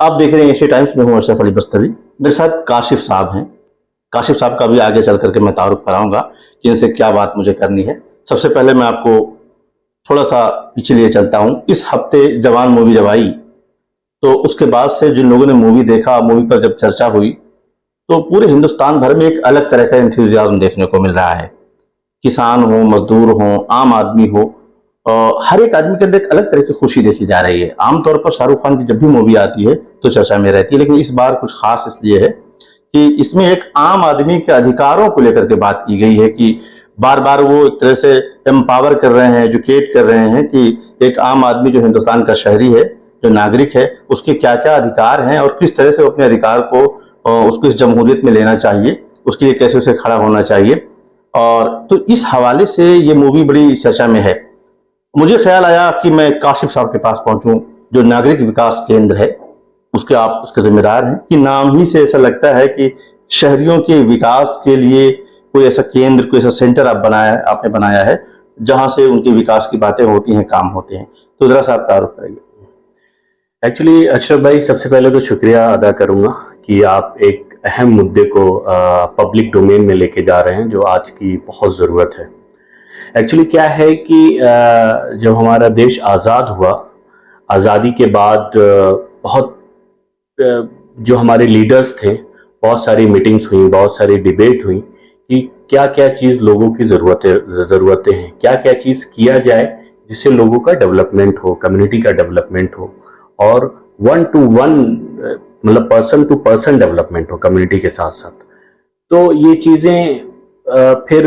आप देख रहे हैं एशिया टाइम्स में, हूँ अशरफ अली बस्तवी। मेरे साथ काशिफ साहब हैं। काशिफ साहब का भी आगे चल करके मैं तारुफ कराऊंगा कि इनसे क्या बात मुझे करनी है। सबसे पहले मैं आपको थोड़ा सा पीछे लिए चलता हूँ। इस हफ्ते जवान मूवी जब आई तो उसके बाद से जिन लोगों ने मूवी देखा, मूवी पर जब चर्चा हुई तो पूरे हिंदुस्तान भर में एक अलग तरह का एंथुजियाज्म देखने को मिल रहा है। किसान हो, मजदूर हो, आम आदमी हो, हर एक आदमी के अंदर एक अलग तरह की खुशी देखी जा रही है। आमतौर पर शाहरुख खान की जब भी मूवी आती है तो चर्चा में रहती है, लेकिन इस बार कुछ खास इसलिए है कि इसमें एक आम आदमी के अधिकारों को लेकर के बात की गई है कि बार बार वो एक तरह से एम्पावर कर रहे हैं, एजुकेट कर रहे हैं कि एक आम आदमी जो हिंदुस्तान का शहरी है, जो नागरिक है, उसके क्या क्या अधिकार हैं और किस तरह से वो अपने अधिकार को उसको इस जमहूरियत में लेना चाहिए, उसके लिए कैसे उसे खड़ा होना चाहिए। और तो इस हवाले से ये मूवी बड़ी चर्चा में है। मुझे ख्याल आया कि मैं काशिफ साहब के पास पहुंचूं, जो नागरिक विकास केंद्र है उसके आप उसके जिम्मेदार हैं, कि नाम ही से ऐसा लगता है कि शहरियों के विकास के लिए कोई ऐसा केंद्र, कोई ऐसा सेंटर आपने बनाया है जहां से उनके विकास की बातें होती हैं, काम होते हैं। तो जरा सा आप तारुफ करिए। एक्चुअली अशरफ भाई, सबसे पहले तो शुक्रिया अदा करूंगा कि आप एक अहम मुद्दे को पब्लिक डोमेन में लेके जा रहे हैं, जो आज की बहुत ज़रूरत है। एक्चुअली क्या है कि जब हमारा देश आज़ाद हुआ, आज़ादी के बाद बहुत जो हमारे लीडर्स थे, बहुत सारी मीटिंग्स हुई, बहुत सारी डिबेट हुई कि क्या क्या चीज़ लोगों की ज़रूरतें हैं, क्या क्या चीज़ किया जाए जिससे लोगों का डेवलपमेंट हो, कम्युनिटी का डेवलपमेंट हो और 1-to-1 मतलब पर्सन टू पर्सन डेवलपमेंट हो कम्युनिटी के साथ साथ। तो ये चीज़ें फिर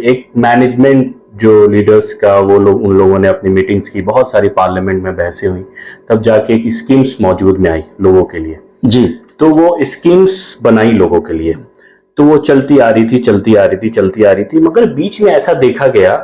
एक मैनेजमेंट जो लीडर्स का वो लोग, उन लोगों ने अपनी मीटिंग्स की, बहुत सारी पार्लियामेंट में बहसें हुई, तब जाके एक स्कीम्स मौजूद में आई लोगों के लिए जी। तो वो स्कीम्स बनाई लोगों के लिए, तो वो चलती आ रही थी, मगर बीच में ऐसा देखा गया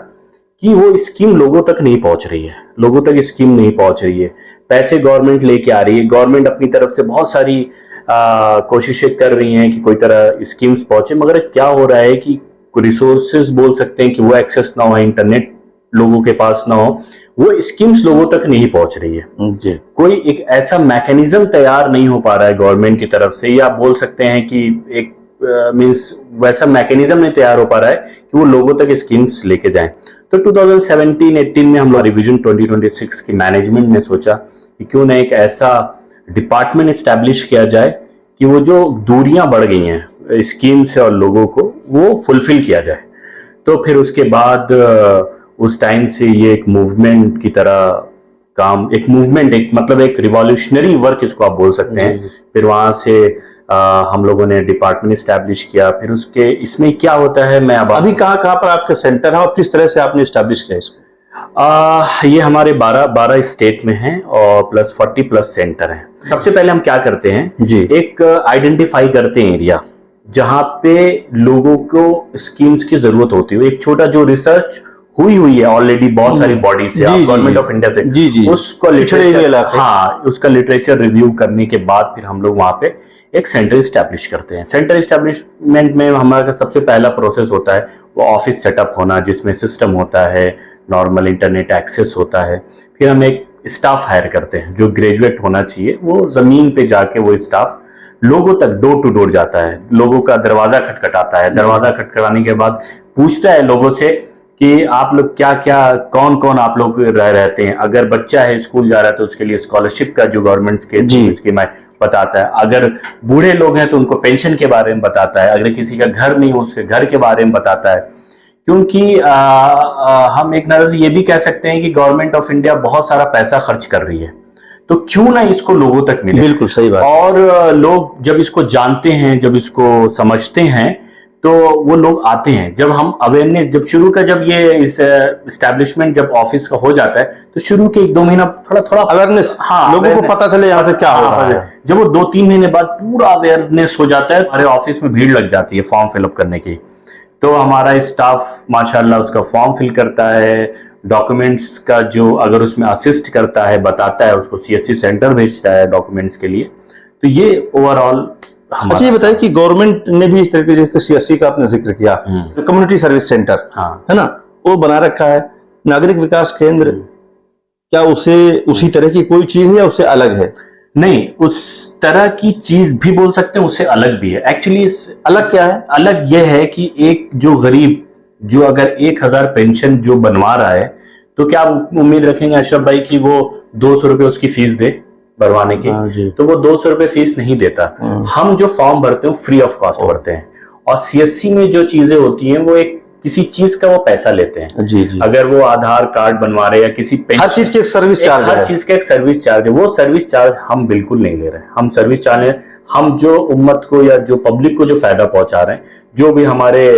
कि वो स्कीम लोगों तक नहीं पहुंच रही है, लोगों तक स्कीम नहीं पहुंच रही है। पैसे गवर्नमेंट लेके आ रही है, गवर्नमेंट अपनी तरफ से बहुत सारी कोशिशें कर रही हैं कि कोई तरह स्कीम्स पहुंचे, मगर क्या हो रहा है कि रिसोर्सेज बोल सकते हैं कि वो एक्सेस ना हो, इंटरनेट लोगों के पास ना हो, वो स्कीम्स लोगों तक नहीं पहुंच रही है जी। कोई एक ऐसा मैकेनिज्म तैयार नहीं हो पा रहा है गवर्नमेंट की तरफ से, या बोल सकते हैं कि एक मींस वैसा मैकेनिज्म नहीं तैयार हो पा रहा है कि वो लोगों तक स्कीम्स लेके जाएं। तो 2017-18 में हम रिवीजन 2026 की मैनेजमेंट ने सोचा कि क्यों ना एक ऐसा डिपार्टमेंट इस्टेब्लिश किया जाए कि वो जो दूरियां बढ़ गई हैं स्कीम से और लोगों को, वो फुलफिल किया जाए। तो फिर उसके बाद उस टाइम से ये एक मूवमेंट की तरह काम, एक मूवमेंट, एक मतलब एक रिवॉल्यूशनरी वर्क इसको आप बोल सकते हैं। फिर वहां से हम लोगों ने डिपार्टमेंट इस्टेब्लिश किया। फिर उसके इसमें क्या होता है, मैं अब अभी कहाँ कहाँ पर आपका सेंटर है और किस तरह से आपने इस्टेब्लिश किया इसको? ये हमारे 12 स्टेट में हैं और प्लस 40+ सेंटर हैं। सबसे पहले हम क्या करते हैं जी, एक आइडेंटिफाई करते हैं एरिया जहां पे लोगों को स्कीम्स की जरूरत होती है। एक छोटा जो रिसर्च हुई है ऑलरेडी बहुत सारी बॉडी से, गवर्नमेंट ऑफ इंडिया से, उसको उसका लिटरेचर रिव्यू करने के बाद फिर हम लोग वहां पे एक सेंटर इस्टेब्लिश करते हैं। सेंटर इस्टेब्लिशमेंट में हमारा सबसे पहला प्रोसेस होता है वो ऑफिस सेटअप होना, जिसमें सिस्टम होता है, नॉर्मल इंटरनेट एक्सेस होता है। फिर हम एक स्टाफ हायर करते हैं जो ग्रेजुएट होना चाहिए, वो जमीन पे जाके वो स्टाफ लोगों तक डोर टू डोर जाता है, लोगों का दरवाजा खटखटाता है। दरवाजा खटखटाने के बाद पूछता है लोगों से कि आप लोग क्या क्या, कौन कौन आप लोग रहते हैं। अगर बच्चा है स्कूल जा रहा है तो उसके लिए स्कॉलरशिप का जो गवर्नमेंट के स्कीम है बताता है। अगर बूढ़े लोग हैं तो उनको पेंशन के बारे में बताता है। अगर किसी का घर नहीं हो उसके घर के बारे में बताता है। क्योंकि हम एक नजर से ये भी कह सकते हैं कि गवर्नमेंट ऑफ इंडिया बहुत सारा पैसा खर्च कर रही है, तो क्यों ना इसको लोगों तक मिले। बिल्कुल सही बात। और लोग जब इसको जानते हैं, जब इसको समझते हैं, तो वो लोग आते हैं। जब हम अवेयरनेस जब शुरू का, जब ये इस एस्टेब्लिशमेंट जब ऑफिस का हो जाता है तो शुरू के 1-2 महीना थोड़ा अवेयरनेस, लोगों को पता चले यहाँ से क्या हो रहा है। जब वो 2-3 महीने बाद पूरा अवेयरनेस हो जाता है, हमारे ऑफिस में भीड़ लग जाती है फॉर्म फिलअप करने की। तो हमारा स्टाफ माशाल्लाह उसका फॉर्म फिल करता है, डॉक्यूमेंट्स का जो अगर उसमें असिस्ट करता है, बताता है, उसको CSC सेंटर भेजता है डॉक्यूमेंट्स के लिए। तो ये ओवरऑल। अच्छा, ये बताइए कि गवर्नमेंट ने भी इस तरीके के CSC का आपने जिक्र किया, कम्युनिटी सर्विस सेंटर है ना, वो बना रखा है। नागरिक विकास केंद्र क्या उसे उसी तरह की कोई चीज है या उससे अलग है? नहीं, उस तरह की चीज भी बोल सकते हैं, उससे अलग भी है एक्चुअली। अलग क्या है? अलग यह है कि एक जो गरीब जो अगर 1000 पेंशन जो बनवा रहा है, तो क्या आप उम्मीद रखेंगे अशरफ भाई कि वो 200 रुपए उसकी फीस दे भरवाने की? तो वो 200 रुपए फीस नहीं देता। हम जो फॉर्म भरते हैं फ्री ऑफ कॉस्ट भरते हैं, और सीएससी में जो चीजें होती हैं वो एक किसी चीज का वो पैसा लेते हैं। जी जी। अगर वो आधार कार्ड बनवा रहे या किसी हर चीज की एक सर्विस चार्ज है। हर चीज का एक सर्विस चार्ज है। वो सर्विस चार्ज हम बिल्कुल नहीं ले रहे हैं। हम सर्विस चार्ज हम जो उम्मत को या जो पब्लिक को जो फायदा पहुंचा रहे हैं, जो भी हमारे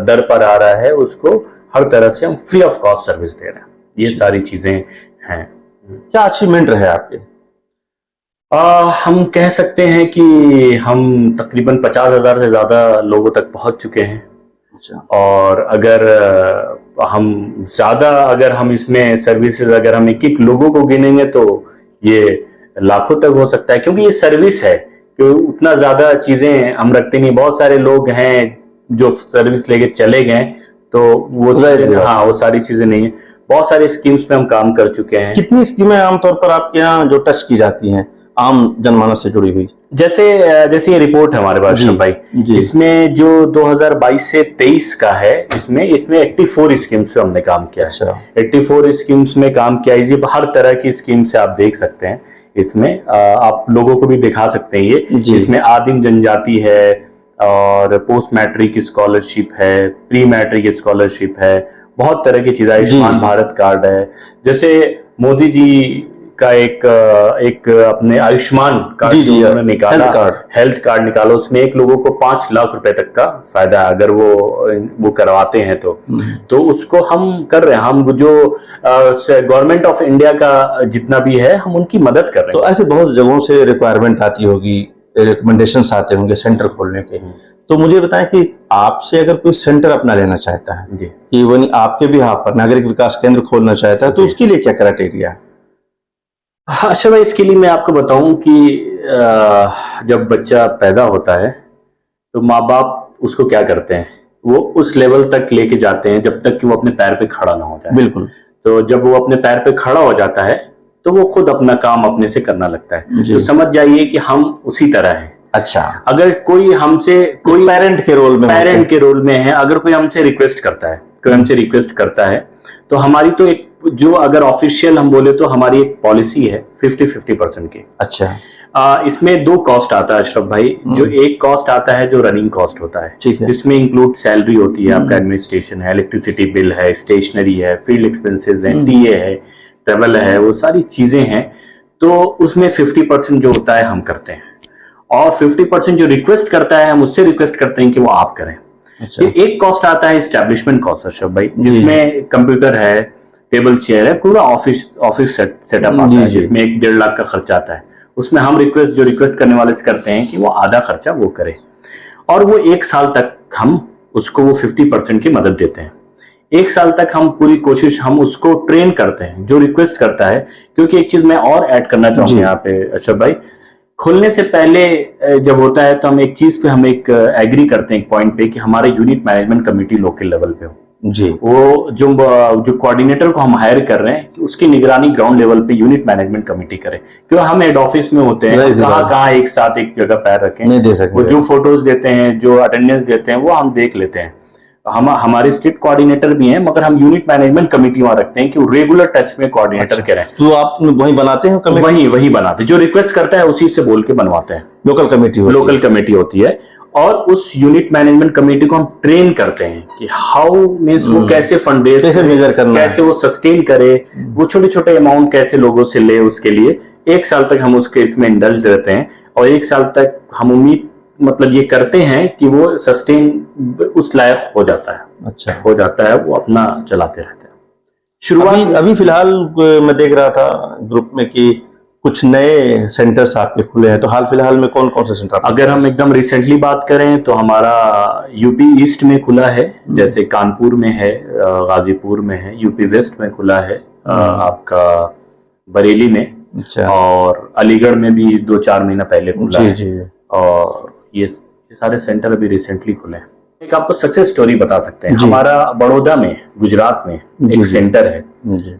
दर पर आ रहा है, उसको हर तरह से हम फ्री ऑफ कॉस्ट सर्विस दे रहे हैं। ये सारी चीजें हैं। क्या अचीवमेंट रहे आपके? हम कह सकते हैं कि हम तकरीबन 50,000 से ज्यादा लोगों तक पहुंच चुके हैं। और अगर हम इसमें सर्विसेज अगर हम एक एक लोगों को गिनेंगे तो ये लाखों तक हो सकता है, क्योंकि ये सर्विस है कि उतना ज्यादा चीजें हम रखते नहीं। बहुत सारे लोग हैं जो सर्विस लेके चले गए, तो वो हाँ वो सारी चीजें नहीं है। बहुत सारे स्कीम्स पे हम काम कर चुके हैं। कितनी स्कीमें आमतौर पर आपके यहाँ जो टच की जाती हैं आम जनमानस से जुड़ी हुई? जैसे ये रिपोर्ट है हमारे पास भाई, इसमें जो 2022 से 23 का है, इसमें 84 स्कीम्स पे हमने काम किया है। 84 स्कीम्स में काम किया है। ये हर तरह की स्कीम से आप देख सकते हैं। इसमें आप लोगों को भी दिखा सकते हैं। ये इसमें आदिम जनजाति है, और पोस्ट मैट्रिक स्कॉलरशिप है, प्री मैट्रिक स्कॉलरशिप है, बहुत तरह की चीजें। आयुष्मान भारत कार्ड है, जैसे मोदी जी का एक अपने आयुष्मान कार्ड जो उन्होंने निकाला, हेल्थ कार्ड निकाला, उसमें एक लोगों को 5 लाख रुपए तक का फायदा अगर वो करवाते हैं तो उसको हम कर रहे हैं। हम जो गवर्नमेंट ऑफ इंडिया का जितना भी है, हम उनकी मदद कर रहे हैं। तो ऐसे बहुत जगहों से रिक्वायरमेंट आती होगी, रिकमेंडेशंस आते होंगे सेंटर खोलने के। तो मुझे बताएं कि आपसे अगर कोई सेंटर अपना लेना चाहता है कि वो आपके बिहाफ पर नागरिक विकास केंद्र खोलना चाहता है, तो उसके लिए क्या क्राइटेरिया है? अच्छा भाई, इसके लिए मैं आपको बताऊं कि जब बच्चा पैदा होता है तो माँ बाप उसको क्या करते हैं, वो उस लेवल तक लेके जाते हैं जब तक कि वो अपने पैर पे खड़ा ना हो जाए। बिल्कुल। तो जब वो अपने पैर पे खड़ा हो जाता है तो वो खुद अपना काम अपने से करना लगता है। तो समझ जाइए कि हम उसी तरह हैं। अच्छा, अगर कोई हमसे कोई पेरेंट के रोल में है, अगर कोई हमसे रिक्वेस्ट करता है, तो हमारी तो एक जो अगर ऑफिशियल हम बोले तो हमारी एक पॉलिसी है 50-50% की। अच्छा। इसमें 2 कॉस्ट आता है अशरफ भाई। जो एक कॉस्ट आता है जो रनिंग कॉस्ट होता है, जिसमें इंक्लूड सैलरी होती है, आपका एडमिनिस्ट्रेशन है, इलेक्ट्रिसिटी बिल है, स्टेशनरी है, फील्ड एक्सपेंसेस है, टीए है, ट्रेवल है, वो सारी चीजें हैं। तो उसमें 50% जो होता है हम करते हैं, और 50% जो रिक्वेस्ट करता है हम उससे रिक्वेस्ट करते हैं कि वो आप करें। अच्छा। एक कॉस्ट आता है एस्टैब्लिशमेंट कॉस्ट अशरफ भाई, जिसमें कंप्यूटर है, टेबल चेयर है, पूरा ऑफिस सेटअप आता है, जिसमें 1-1.5 लाख का खर्चा आता है। उसमें हम रिक्वेस्ट करने वाले से करते हैं कि वो आधा खर्चा वो करे, और वो 1 साल तक हम उसको वो 50% की मदद देते हैं। 1 साल तक हम पूरी कोशिश हम उसको ट्रेन करते हैं जो रिक्वेस्ट करता है। क्योंकि एक चीज मैं और ऐड करना चाहूंगा यहाँ पे अशरफ भाई, खुलने से पहले जब होता है तो हम एक चीज पे हम एक एग्री करते हैं एक पॉइंट पे कि हमारे unit management committee local level पे हो जी। वो जो कोऑर्डिनेटर को हम हायर कर रहे हैं उसकी निगरानी ग्राउंड लेवल पे यूनिट मैनेजमेंट कमेटी करे। क्योंकि हम हेड ऑफिस में होते हैं, कहाँ एक साथ एक जगह पैर रखें नहीं दे सकते। वो जो फोटोज देते हैं, जो अटेंडेंस देते हैं, वो हम देख लेते हैं। हमारे स्टेट कोऑर्डिनेटर भी हैं, मगर हम यूनिट मैनेजमेंट कमेटी वहां रखते हैं कि वो रेगुलर टच में कोऑर्डिनेटर के रहें। तो आप वही बनाते हैं? वही बनाते हैं, जो रिक्वेस्ट करता है उसी से बोल के बनवाते हैं। लोकल कमेटी होती है। और उस यूनिट मैनेजमेंट कमेटी को हम ट्रेन करते हैं कि हाउ मींस वो कैसे फंड रेज, कैसे मेजर करना, कैसे वो सस्टेन करे, वो छोटे छोटे अमाउंट कैसे लोगों से ले। उसके लिए 1 साल तक हम उसके इसमें इंडल्ज रहते हैं, और 1 साल तक हम उम्मीद मतलब ये करते हैं कि वो सस्टेन उस लायक हो जाता है। अच्छा, हो जाता है, वो अपना चलाते रहते हैं। शुरुआत अभी फिलहाल मैं देख रहा था ग्रुप में कि कुछ नए सेंटर्स आपके खुले हैं, तो हाल फिलहाल में कौन कौन से सेंटर? अगर हम एकदम रिसेंटली बात करें तो हमारा यूपी ईस्ट में खुला है, जैसे कानपुर में है, गाजीपुर में है, यूपी वेस्ट में खुला है, आपका बरेली में, अच्छा, और अलीगढ़ में भी 2-4 महीना पहले खुला है। और ये सारे सेंटर अभी रिसेंटली खुले हैं। एक आपको सक्सेस स्टोरी बता सकते हैं। हमारा बड़ौदा में, गुजरात में एक सेंटर है,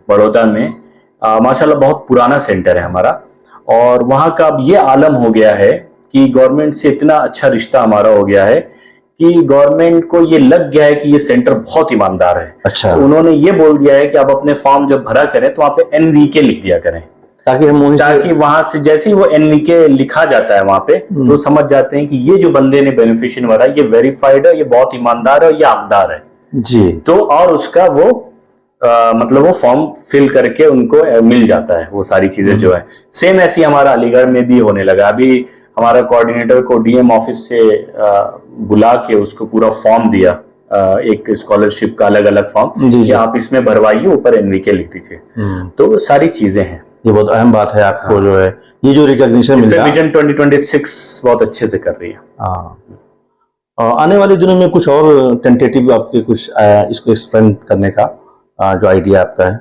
बड़ौदा में माशाल्लाह बहुत पुराना सेंटर है हमारा, और वहां का अब ये आलम हो गया है कि गवर्नमेंट से इतना अच्छा रिश्ता हमारा हो गया है कि गवर्नमेंट को ये लग गया है कि ये सेंटर बहुत ईमानदार है। अच्छा। तो उन्होंने ये बोल दिया है कि आप अपने फॉर्म जब भरा करें तो वहां पे NVK लिख दिया करें, ताकि वहां से जैसे ही वो NVK लिखा जाता है वहां पे तो समझ जाते हैं कि ये जो बंदे ने बेनिफिशियरी भरा ये वेरीफाइड है, ये बहुत ईमानदार है, ये हकदार है जी। तो और उसका वो मतलब वो फॉर्म फिल करके उनको मिल जाता है वो सारी चीजें जो है। सेम ऐसी हमारा अलीगढ़ में भी होने लगा। अभी हमारा कोऑर्डिनेटर को DM ऑफिस से बुला के उसको पूरा फॉर्म दिया, एक स्कॉलरशिप का अलग अलग फॉर्म कि आप इसमें भरवाइए, ऊपर NVK लिख दीजिए। तो सारी चीजें हैं, ये बहुत अहम बात है आपको जो है ये जो रिकॉग्निशन मिलता है। विजन 2026 बहुत अच्छे से कर रही है। आने वाले दिनों में कुछ और टेंटेटिव आपके कुछ इसको एक्सपेंड करने का जो आइडिया आपका है?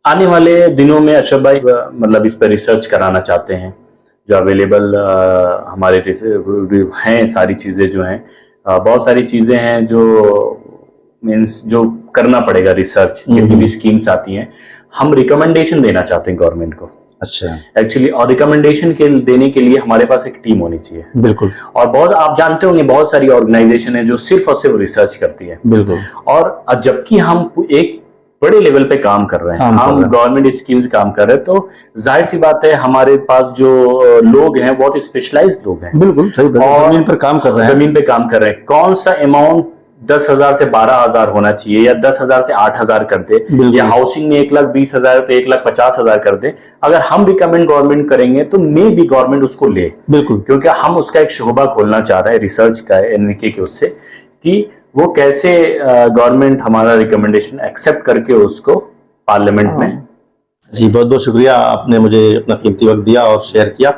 आने वाले दिनों में अशरफ भाई मतलब इस पर रिसर्च कराना चाहते हैं, जो अवेलेबल हमारे हैं सारी चीजें जो हैं, बहुत सारी चीजें हैं जो मीन्स जो करना पड़ेगा रिसर्च, जितनी भी स्कीम्स आती हैं हम रिकमेंडेशन देना चाहते हैं गवर्नमेंट को। अच्छा। एक्चुअली और रिकमेंडेशन के देने के लिए हमारे पास एक टीम होनी चाहिए। बिल्कुल। और बहुत आप जानते होंगे बहुत सारी ऑर्गेनाइजेशन है जो सिर्फ और सिर्फ रिसर्च करती है। बिल्कुल। और जबकि हम एक बड़े लेवल पे काम कर रहे हैं, हम गवर्नमेंट स्कीम्स काम कर रहे हैं, तो जाहिर सी बात है हमारे पास जो लोग हैं बहुत स्पेशलाइज्ड लोग हैं। बिल्कुल सही बात है, जमीन पर काम कर रहे हैं। जमीन पे काम कर रहे हैं। कौन सा अमाउंट 10,000 से 12,000 होना चाहिए या 10,000 से 8,000 कर दे, या हाउसिंग में 1,20,000 तो 1,50,000 कर दे। अगर हम रिकमेंड गवर्नमेंट करेंगे तो मे भी गवर्नमेंट उसको ले। बिल्कुल। क्योंकि हम उसका एक शोबा खोलना चाह रहे हैं रिसर्च का, NVK के, उससे कि वो कैसे गवर्नमेंट हमारा रिकमेंडेशन एक्सेप्ट करके उसको पार्लियामेंट में। जी बहुत बहुत शुक्रिया, आपने मुझे अपना कीमती वक्त दिया और शेयर किया।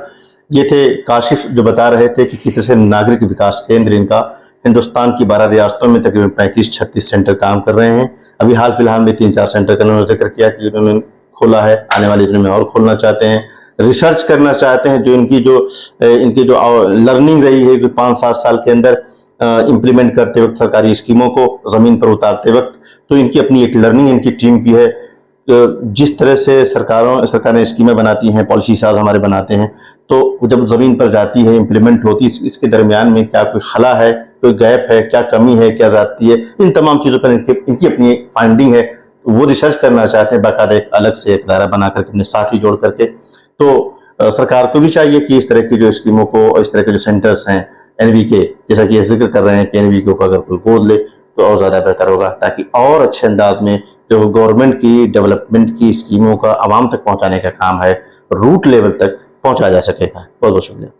ये थे काशिफ जो बता रहे थे कि किस तरह से नागरिक विकास केंद्र इनका हिंदुस्तान की 12 रियासतों में तकरीबन 35-36 सेंटर काम कर रहे हैं। अभी हाल फिलहाल में 3-4 सेंटर का उन्होंने जिक्र किया कि उन्होंने खोला है, आने वाले दिनों में और खोलना चाहते हैं, रिसर्च करना चाहते हैं। जो इनकी जो लर्निंग रही है 5-7 साल के अंदर इम्प्लीमेंट करते वक्त, सरकारी स्कीमों को ज़मीन पर उतारते वक्त, तो इनकी अपनी एक लर्निंग इनकी टीम की है। जिस तरह से सरकारें स्कीमें बनाती हैं, पॉलिसी साज हमारे बनाते हैं, तो जब ज़मीन पर जाती है, इम्प्लीमेंट होती है, इसके दरमियान में क्या कोई खला है, कोई गैप है, क्या कमी है, क्या ज़्यादती है, इन तमाम चीज़ों पर इनकी अपनी फाइंडिंग है। वो रिसर्च करना चाहते हैं, बाकायदा एक अलग से एक दायरा बना करके अपने साथ ही जोड़ करके। तो सरकार को भी चाहिए कि इस तरह की जो स्कीमों को और इस तरह के जो सेंटर्स हैं NVK, जैसा कि ये जिक्र कर रहे हैं कि NVK को अगर कोई गोद ले तो और ज़्यादा बेहतर होगा, ताकि और अच्छे अंदाज में जो गवर्नमेंट की डेवलपमेंट की स्कीमों का आवाम तक पहुंचाने का काम है, रूट लेवल तक पहुंचा जा सके। बहुत बहुत शुक्रिया।